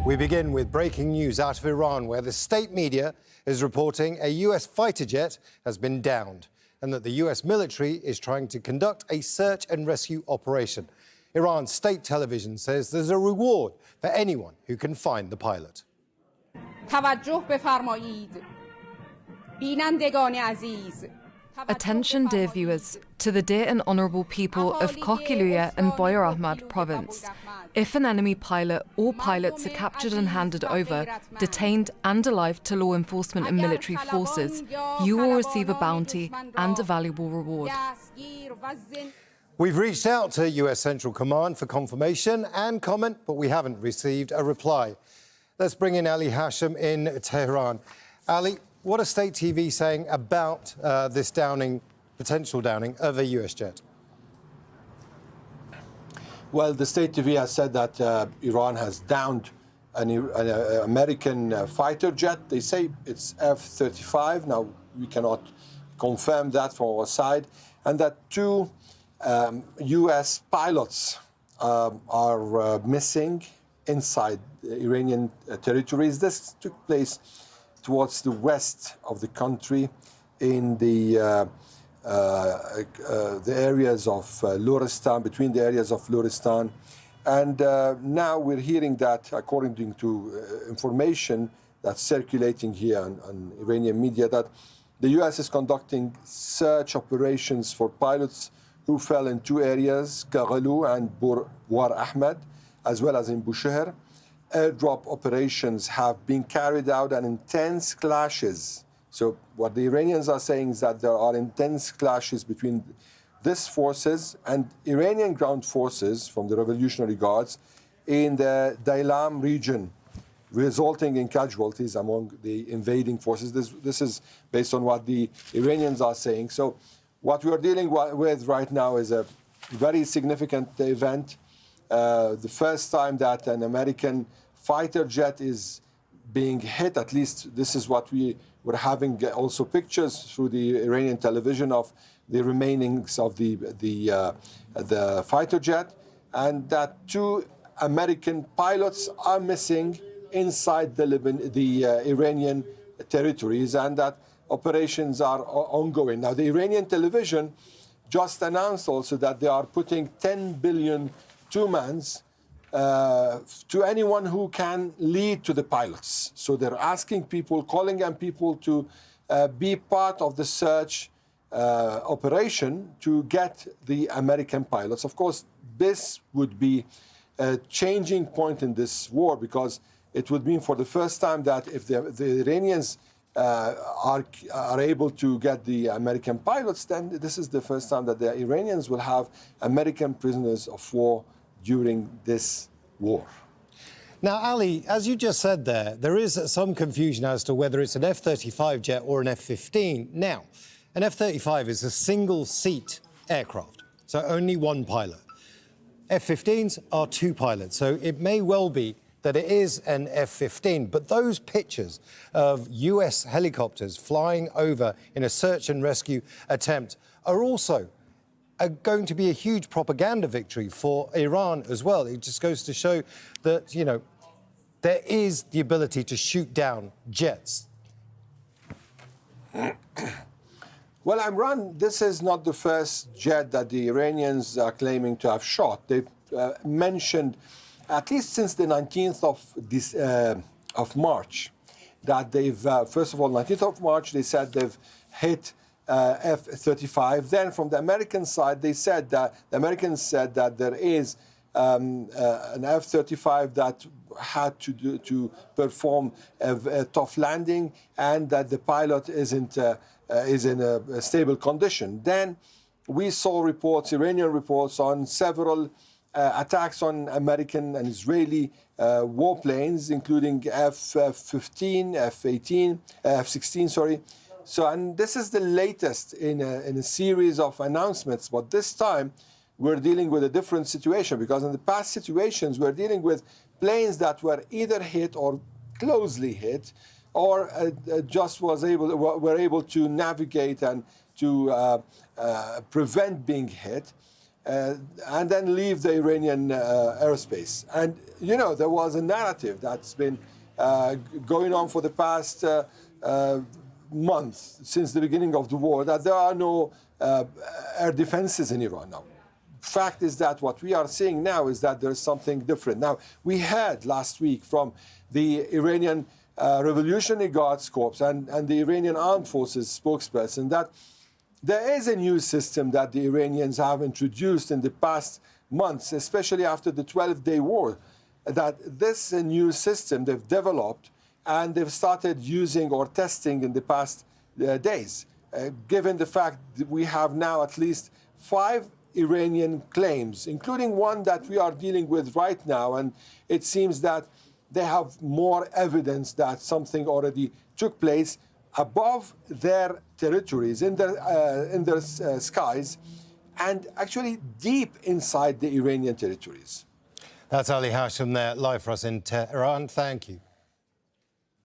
We begin with breaking news out of Iran, where the state media is reporting a US fighter jet has been downed and that the US military is trying to conduct a search and rescue operation. Iran's state television says there's a reward for anyone who can find the pilot. Attention, dear viewers, to the dear and honourable people of Kokiluya and Boyar Ahmad province. If an enemy pilot or pilots are captured and handed over, detained and alive to law enforcement and military forces, you will receive a bounty and a valuable reward. We've reached out to US Central Command for confirmation and comment, but we haven't received a reply. Let's bring in Ali Hashem in Tehran. Ali, what are state TV saying about this potential downing of a US jet? Well, the state TV has said that Iran has downed an American fighter jet. They say it's F-35. Now, we cannot confirm that from our side. And that two US pilots are missing inside Iranian territories. This took place towards the west of the country in the areas of Luristan, between the areas of Luristan. And now we're hearing that, according to information that's circulating here on Iranian media, that the US is conducting search operations for pilots who fell in two areas, Kaghalu and Boyar Ahmad, as well as in Bushehr. Airdrop operations have been carried out and intense clashes. So what the Iranians are saying is that there are intense clashes between these forces and Iranian ground forces from the Revolutionary Guards in the Dailam region, resulting in casualties among the invading forces. This is based on what the Iranians are saying. So what we are dealing with right now is a very significant event. The first time that an American fighter jet is being hit, at least this is what we were having also pictures through the Iranian television of the remainings of the fighter jet, and that two American pilots are missing inside the Iranian territories, and that operations are ongoing. Now, the Iranian television just announced also that they are putting 10 billion two-mans to anyone who can lead to the pilots. So they're asking people, calling on people to be part of the search operation to get the American pilots. Of course, this would be a changing point in this war, because it would mean for the first time that if the Iranians are able to get the American pilots, then this is the first time that the Iranians will have American prisoners of war during this war. Now, Ali, as you just said there is some confusion as to whether it's an F-35 jet or an F-15. Now, an F-35 is a single-seat aircraft, so only one pilot. F-15s are two pilots, so it may well be that it is an F-15, but those pictures of US helicopters flying over in a search and rescue attempt are also going to be a huge propaganda victory for Iran as well. It just goes to show that, you know, there is the ability to shoot down jets. Well, Imran, this is not the first jet that the Iranians are claiming to have shot. They've mentioned, at least since the 19th of March, that they've, first of all, 19th of March, they said they've hit F-35. Then from the American side, they said that the Americans said that there is an F-35 that had to perform a tough landing, and that the pilot is in a stable condition. Then we saw reports, Iranian reports, on several attacks on American and Israeli warplanes, including F-15, F-18, F-16, sorry. So, and this is the latest in a series of announcements, but this time we're dealing with a different situation, because in the past situations we're dealing with planes that were either hit or closely hit, or just were able to navigate and to prevent being hit. and then leave the Iranian airspace. And, you know, there was a narrative that's been going on for the past month, since the beginning of the war, that there are no air defenses in Iran now. Fact is that what we are seeing now is that there's something different. Now, we heard last week from the Iranian Revolutionary Guards Corps and the Iranian Armed Forces spokesperson that there is a new system that the Iranians have introduced in the past months, especially after the 12-day war, that this new system they've developed and they've started using or testing in the past days. Given the fact that we have now at least 5 Iranian claims, including one that we are dealing with right now, and it seems that they have more evidence that something already took place above their territories, in their skies, and actually deep inside the Iranian territories. That's Ali Hashem there, live for us in Tehran. Thank you.